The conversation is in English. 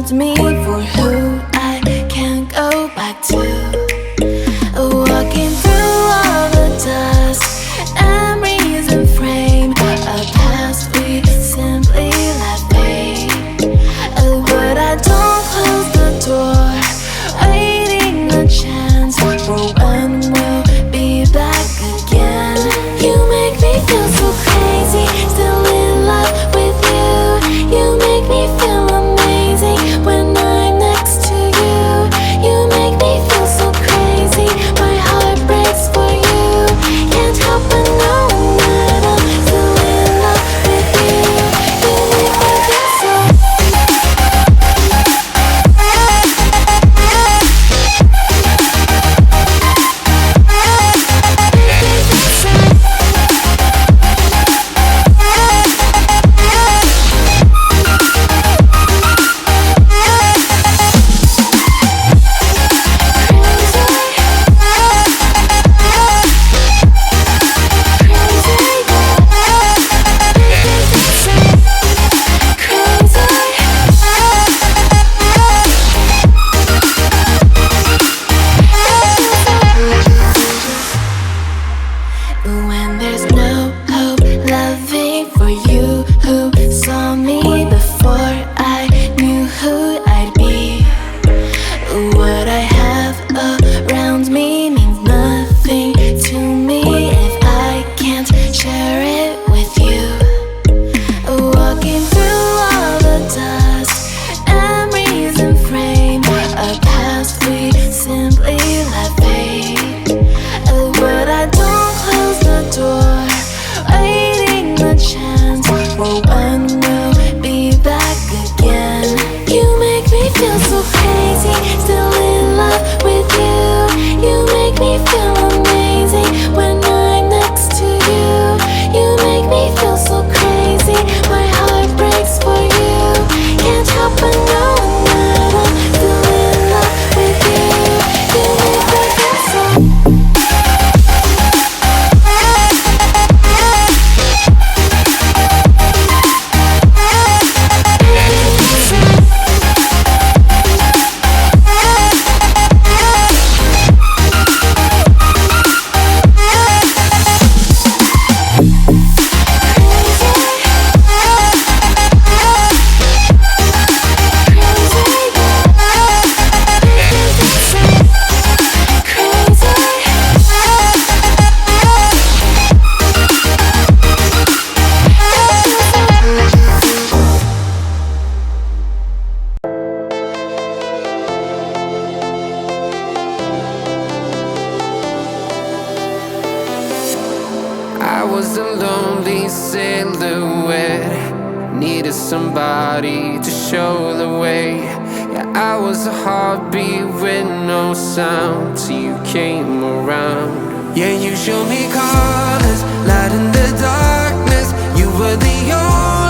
loved me for who I can't go back to. Walking through all the dust, memories and frame, a past we simply let fade. But I don't close the door, waiting a chance for when we'll be back again. You make me feel so crazy, still in love with you. You make me feel amazing when I'm next to you. You make me feel so crazy, my heart breaks for you. Can't help but know that I'm still in love with you. You make me feel so. When there's no hope, loving for you who saw me before I knew who I'd be. What I have around me means nothing to me if I can't share it with you. Walking through all the dust, memories and frame, a past we simply let fade. But I don't close the door, waiting a chance for when we'll be back again. You make me feel so crazy, still in love with you. You make me feel amazing when I'm next to you. You make me feel so crazy, my heart breaks for you. Can't help but know that I'm still in love with you. You make me feel so. I was a lonely silhouette, needed somebody to show the way. Yeah, I was a heartbeat with no sound till you came around. Yeah, you showed me colors, light in the darkness. You were the only